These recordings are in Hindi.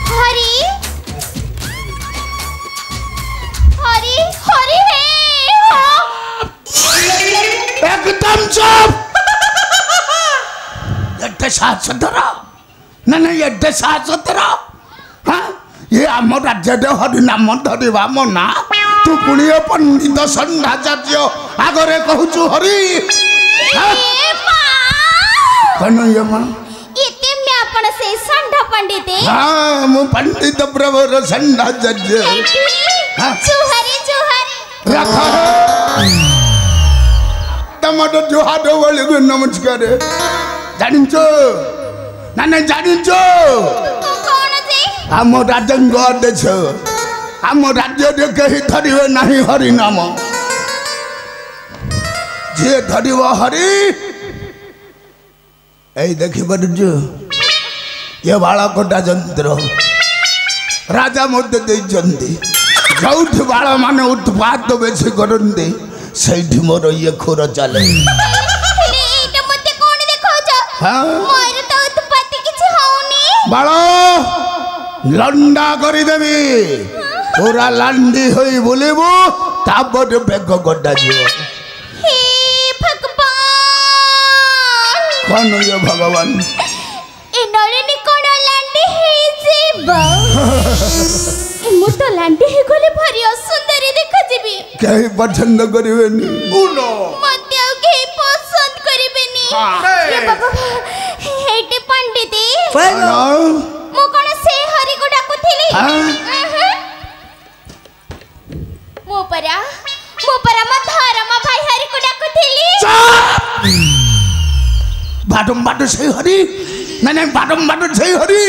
हरी हरी हरी है एकदम चुप एड्डे साहस धरा ना एड्डे साहस धरा हाँ ये आम राज्य हरि नाम धरवा मो ना तू पुणी पंडित षंडाचार्य आगरे कहूचु हरि कौन ये मां इते मैं अपन से षंडा पंडित हाँ मु पंडित प्रवर षंडाचार्य जुहरी जुहरी रखा टमाटर जुहार वाले को नमस्कार जानिचो ना ना जानिचो कौन जे आम राजंग देश आम राज्य कहीं धरवे नहीं हरि नाम जे धरव हरि এই দেখি পারুଛୁ ये बालकटा जंत्र राजा मध्य ଦେଇଛନ୍ତି ଯୋଉଠି ବାଳ ମାନେ ଉତ୍ପାତ ବେଶୀ କରନ୍ତି ସେଇଠି ମୋର ଇଏ ଖୋର ଚାଲେ ଏଇଟା ମତେ କୋଣ ଦେଖାଉଛ ମୋର ତ ଉତ୍ପତ୍ତି କିଛି ହଉନି ବାଳ ଲଣ୍ଡା କରିଦେବି ପୁରା ଲାଣ୍ଡି ହୋଇ ବୁଲିବୁ ତାପରେ ବେଗ କଟାଯିବ हे भगवान କଣ ଇଏ ଭଗବାନ ए नलिनी कोण लांडी हे जीव मु तो लांडी हे गले भारी असुंदरी देखा जीबी କେହି ପସନ୍ଦ କରିବେନି मते आ के पसंद करिबेनी ए बाबा हेटे पंडित मु कोन से हरि को डाकुथिली मो परा म धर्म भाई हरि को डाकुथिली बाटम बाटो से हरि नहीं नहीं बाटम बाटो से हरि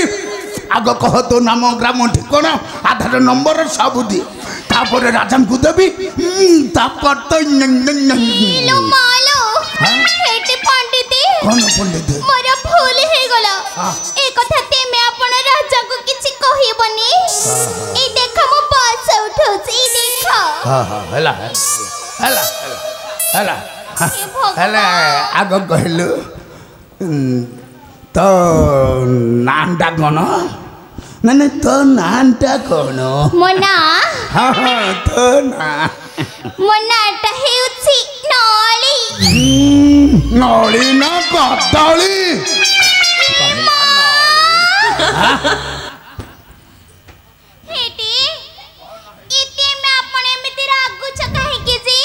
आग कह तो नाम ग्राम ठिकाना आधार नंबर सबुदी तापर राजा को देवी तापर तो लो मालो हेटे पंडित कौन पंडित मोरा भूल हे गला ए कथा ते मैं अपन राजा को किछि कहिबनी ए देखा मो बस उठौछि देखा हां हां हला हला हला हला आग कहलु तो नानटा कौन ना नहीं तो नानटा कौन मोना हाँ हाँ तो ना मोनाटा हेउछि नली नली ना कदली हेटी इते मैं अपन एमिति रागु छ काहे के जी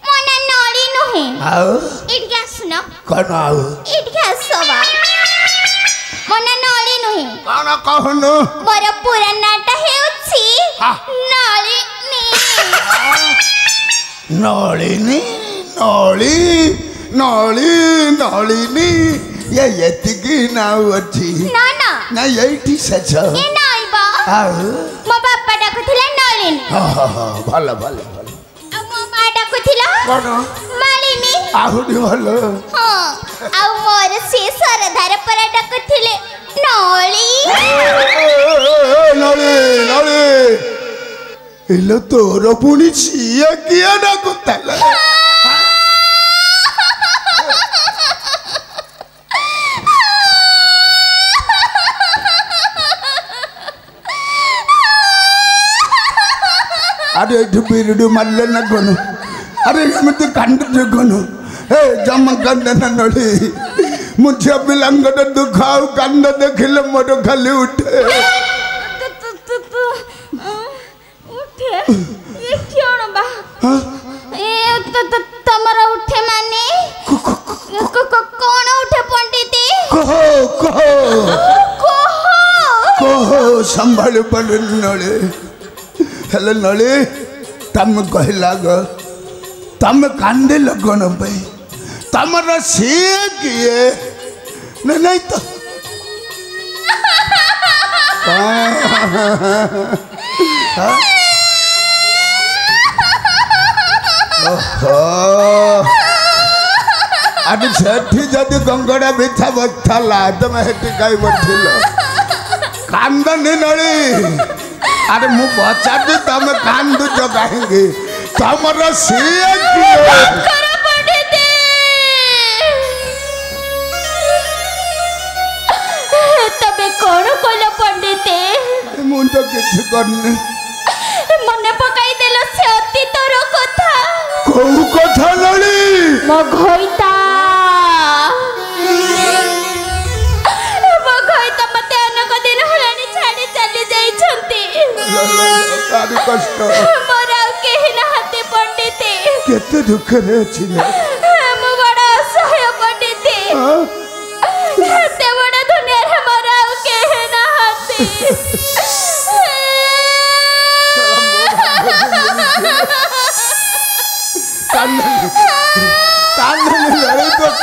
मोना नली नहे आओ इट गैस सुनो कौन आओ इट गैस सवा मोना नली नहे कौन कहनु मोर पूरा नाटा हेउछि नलिनी नलिनी नली नली नलिनी ये एतिकी नाउ अछि ना ना ना यही सच ए नाइबा आओ मो बापा डाकुथिला नलिनी हाँ हाँ हाँ भलो भलो भलो आ मो मां डाकुथिला कौन मालिनी आहुरी भलो हाँ आ मोर से सरदार पर डाकुथिले नली नली नली इलो तोर पुणी छिया किया ना कुतला अरे बिरडू मारले ना कोनु अरे एमती कांड कोनु हे जम कांड ना नली मुझे पिलांगट दुखाऊ कांड देखिले मोर खाली उठे उठे ये क्यों बा ए तो तमरा उठे माने कौन उठे पंडित कहो कहो कहो संभाल पड़ नले हेलो नले तम कहला ग तम कांदे लगन पे तमरा से किए नहीं तो अभी सेठी जदि गंगड़ा बिछा बथला तुम हेटी कई बठिल कांदनी नली अरे मु बचाती तुम कांदु जो कहेंगे तमरा से किए तबे कौन कल पंडित କିଛି କରିନି ମନେ ପକାଇ ଦେଲ ସେ ଅତୀତର କଥା କୋଉ କଥା ନଳି ମୋ ଘଇତା ମତେ ଅନେକ ଦିନ ହେଲାଣି ଛାଡ଼ି ଚାଲି ଯାଇଛନ୍ତି ଭାରି କଷ୍ଟ ମୋର ଆଉ କେହି ନାହାନ୍ତି ପଣ୍ଡିତ କେତେ ଦୁଃଖରେ ଅଛି ମୁଁ ବଡ଼ ଅସହାୟ ପଣ୍ଡିତ ଏତେ ବଡ଼ ଦୁନିଆରେ ମୋର ଆଉ କେହି ନାହାନ୍ତି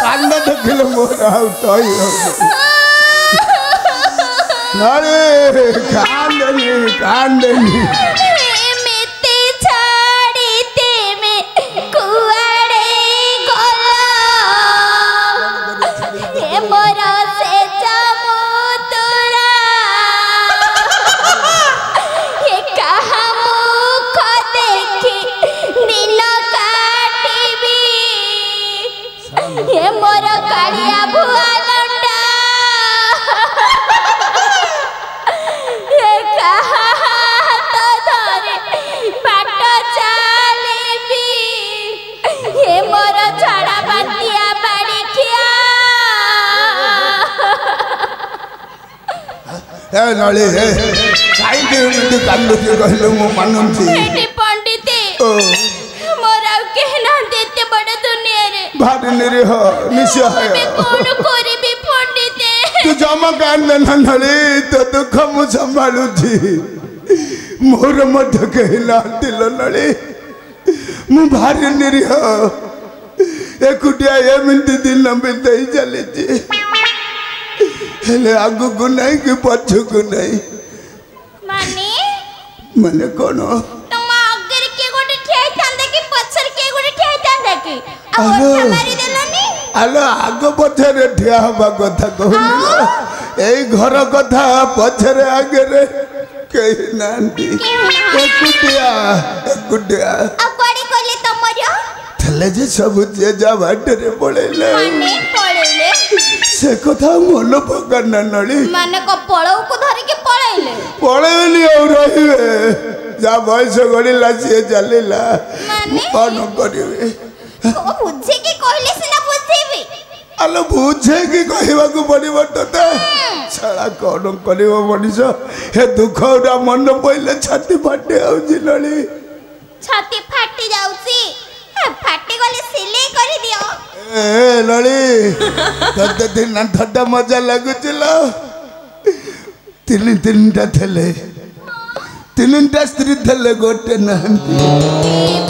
କାନ୍ଦ ଦେଖିଲେ ମୋର ଆଉ ତଇ କାନ୍ଦେନି ଏମିତି ଛାଡ଼ି ତେମେ କୁଆଡ଼େ ଗଲ ଏ ମୋର ସେ ଚମୁତୁରା ଏ କାହା ମୁଖ ଦେଖି ଦିନ କାଟିବି ଏ ମୋର କାଳିଆ ଭୁଆ ଲଣ୍ଡା ନଳି କାହିଁକି ଏମିତି କାନ୍ଦୁଛି କହିଲେ ମୁଁ ମାନୁଛି ପଣ୍ଡିତ ମୋର ଆଉ କେହି ନାହାନ୍ତି ଏତେ ବଡ଼ ଦୁନିଆରେ ଭାରି ନିରୀହ ନିଃସହାୟ କଣ କରିବି ପଣ୍ଡିତ ତୁ ଜମା କାନ୍ଦ ନା ନଳି ତୋ ଦୁଃଖ ମୁଁ ସମ୍ଭାଳୁଛି ମୋର ମଧ୍ୟ କେହି ନାହାନ୍ତି ନଳି ମୁଁ ଭାରି ନିରୀହ ଏକୁଟିଆ ଏମିତି ଦିନ ବିତେଇ ଚାଲିଛି ହେଲେ ଆଗକୁ ନାହିଁ କି ପଛକୁ ନାହିଁ ମାନେ କଣ ତମ ଆଗରେ କିଏ ଗୋଟେ ଠିଆ ହେଇଥାନ୍ତା କି ପଛରେ କିଏ ଗୋଟେ ଠିଆ ହେଇଥାନ୍ତା କି ଆଉ ମାରି ଦେଲନି ଆଲୋ ଆଗ ପଛରେ ଠିଆ ହବା କଥା କହୁନି ଏଇ ଘର କଥା ପଛରେ ଆଗରେ କେହି ନାହାନ୍ତି ଏକୁଟିଆ ଏକୁଟିଆ ଆଉ କୁଆଡେ ଗଲେ ତମର ଥିଲେ ଯେ ସବୁ ଯିଏ ଯା ବାଟରେ ପଳେଇଲେ ସେ କଥା ମନେ ପକାନା ନଳି ମାନେ ପଳଉକୁ ଧରିକି ପଳେଇଲେ ପଳେଇବେନି ଆଉ ରହିବେ ଯାହା ବୟସ ଗଡ଼ିଲା ସିଏ ଚାଲିଲା କଣ କରିବେ ବୁଝେଇକି କହିଲେ ସିନା ବୁଝେଇବି ଆଲୋ ବୁଝେଇକି କହିବାକୁ ପଡ଼ିବ ତତେ ଛାଡ଼ା କଣ କରିବ ମଣିଷ ହେ ଦୁଃଖ ଗୁଡ଼ା ମନେ ପଇଲେ ଛାତି ଫାଟି ଯାଉଛି ନଳି ଛାତି ଫାଟି ଯାଉଛି ଫାଟି ଗଲେ ସିଲେଇ କରିଦିଅ ଏ ନଳି ତତେ ଦିନ ଥଟା ମଜା ଲାଗୁଛି ଲୋ ତିନିଟା ଥିଲେ ତିନିଟା ସ୍ତ୍ରୀ ଥିଲେ ଗୋଟେ ନାହାନ୍ତି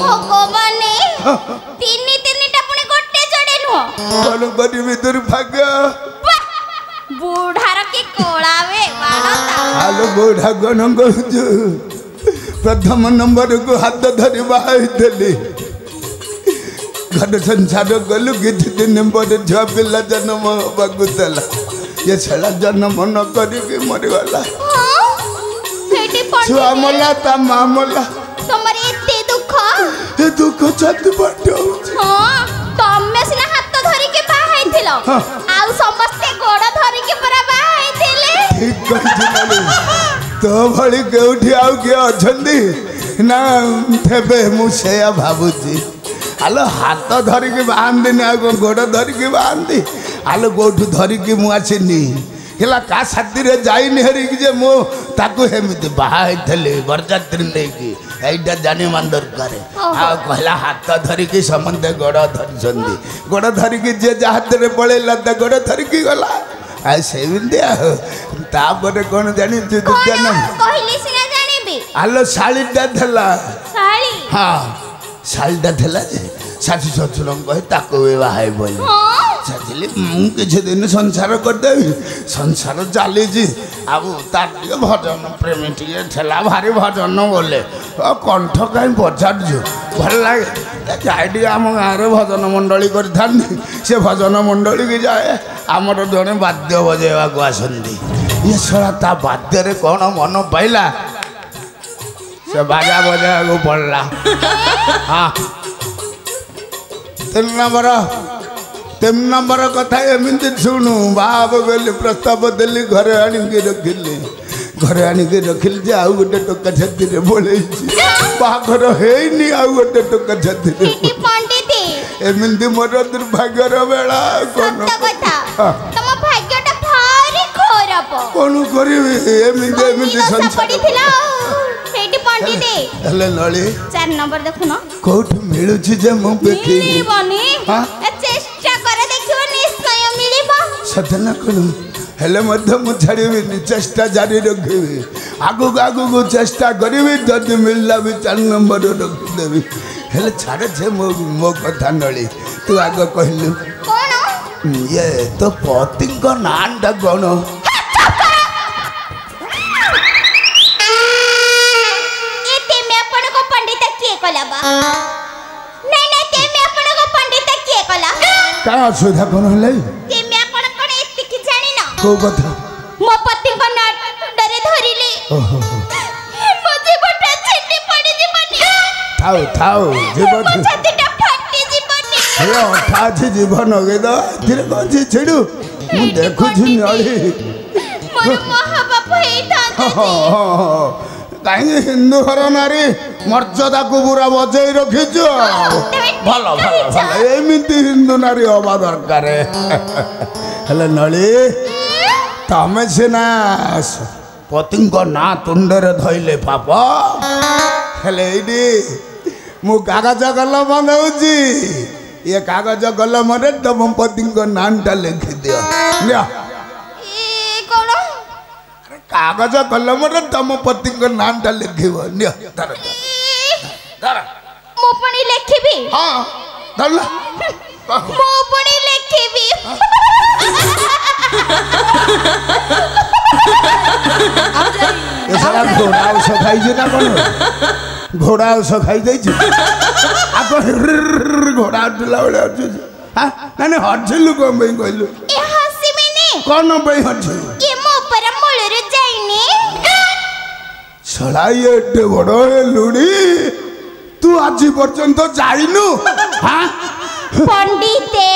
ଭଗବାନେ ତିନିଟା ପୁଣି ଗୋଟେ ଯୋଡ଼େ ନୁହଁ କଣ କରିବି ଦୁର୍ଭାଗ୍ୟ ବୁଢ଼ାର କି କୋଳାବେ ଆଲୋ ବୁଢ଼ା କଣ କହୁଛୁ ପ୍ରଥମ ନମ୍ବରକୁ ହାତ ଧରି ବାହା ହେଇଥିଲି ଘର ସଂସାର କଲୁ କିଛି ଦିନ ପରେ ଝିଅ ପିଲା ଜନ୍ମ ହବାକୁ ଦେଲା ये छड़ा जन्म न करिके मरिगला छुआ मला ता माँ मला तमरे एते दुख ए दुख छाती बाटे हां तमे सिना हाथ धरि के बाहाई थिलो आउ समस्त गोड़ धरि के परा बाहाई थिले ठीक कहि तो भली केउठी आउ के अछंदी ना थेबे मु सेया भाबुची आलो हाथ धरि के बांधी ना गोड़ धरि के बांधी आलो गोठू धरिकी मु आसिनी हेला का साथी रे जाइनी हरि जे मो ताकू हेमिति बाहाई थले बरजात्री लेकी एइटा जाने मान दरकार आ कहला हाथ धरिकी समंदे गोड़ धरछंदी गोड़ धरिकी जे हाथ रे पळेला त गोड़ धरिकी गला आ सेविंदिया तापरे कोन जानि तू दुजन कहली सिना जानिबी आलो साळीटा थला साळी हां साळीटा थला साथी ससुरन कहि ताको बाहाई बोली चाहली किसी दिन संसार करदेवी संसार चली अब तार भजन प्रेमी टे भारी भजन बोले कंठ कहीं पचारू भल लगे जाए आम गाँव भजन मंडली से भजन मंडली की जाए आमर जड़े वाद्य बजेवा को आसती ये छड़ा ता वाद्य कौन मन पाइला से बाजा बजा को पड़ला हाँ 3 नंबर कथा एमती शुणु बाप बेली प्रस्ताव देली घरे आणिकी रखिली घरे आणिक रखिल जे आउ गोटे टोका छाती रे बोलेछि बाघर हेइनी आउ गोटे टोका छाती रे पंडित एमिंदी मोर दुर्भाग्यर बेला कोन कथा तम भाग्यटा भारी खराब कोन करिवे एमिंदी संसार पडिथिला हेटी पंडित हले नळी 4 नंबर देखुनो कोठ मिलुछि जे मु देखि बनी चेष्टा करे देखियो निश्चय मिलिबा सतना कोन हेले मध्य मु छाड़ीबी चेष्टा जारी रखी आगु आगु चेष्टा करी जदि मिलला भी 4 नंबर रखीदेवी हेले छाड़े छे मो कथा नली तू आग कहलु कौन ये तो पति को नाटा कौन पंडित किए कला बा नहीं नहीं ते में अपन को पंडित किए कला का असुविधा कौन हले ते में अपन कोन एति कि जानि ना को कथा मो पति को नाट डरे धरिले ओहो मुझे बटा छेटी पड़ी जीवनी थाओ जीवन छातीटा फाटी जीवनी हे अठा छी जीवन गे द धीरे कछि छेडू मु देखु छी नळी मोर महाबाप हे था कहीं हिंदू घर नारी मर्यादा को पूरा बजाई रखीच भल भल भल एमती हिंदू नारी हवा दरकार हेले नली तमें सीना पति ना तुंडे धैले पाप हेले मु कागज कलम दौची ये कागज कलम तुम पति नाटा लिखि दियो कागज कलम तुम पति नाटा लिख मो पणी लिखिबी हाँ धरला मो पणी लिखिबी ए साला घोड़ा उस खाई जे ना कोन घोड़ा उस खाई जाई जे आको घोड़ा उठला बळे अछि हां नाने हटलु कोन बई कहलु ए हसी मिनी कोन बई हटलु ये मो पर मूलर जाईनी छड़ा ये एटे बड़ हे लुडी तू आज पर्यंत जाइनु हां पंडिते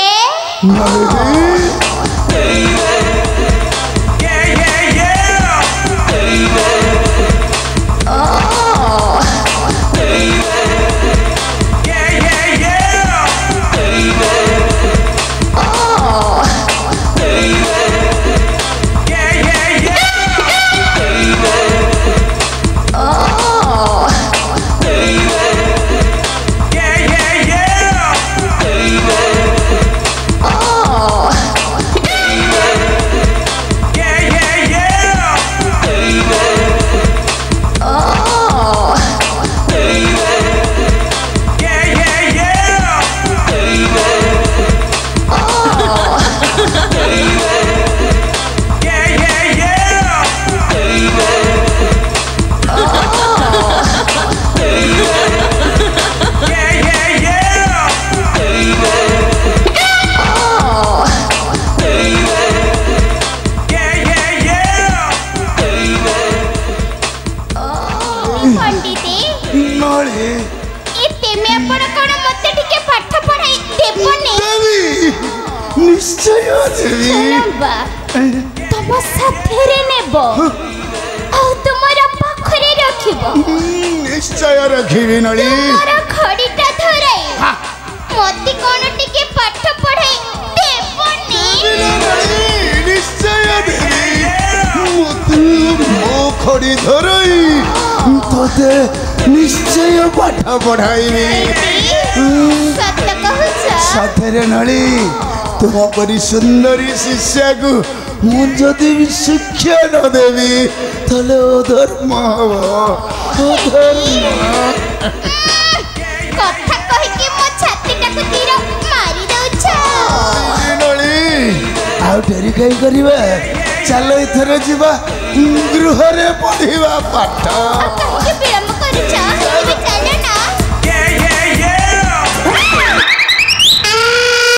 निश्चय तम साथेरे नेबो आ तुमर पाखरे रखिबो निश्चय रखिबी नळी तुमर खडीटा धरै मोती कोन टिके पाठ पढाई देबनी निश्चय देबी मोती मो खडी धरै तोते निश्चय पाठ पढाईबी सत्य कहूछ साथेरे नळी तुम परी सुंदरी शिष्या को मुझे भी शिक्षा न देवी तले अधर्म कथा कहि कि मो छाती टाको तीर मारी दउछ नळी आउ डेरी कई करबा चलो इथरे जीवा गृह रे पढिबा पाठ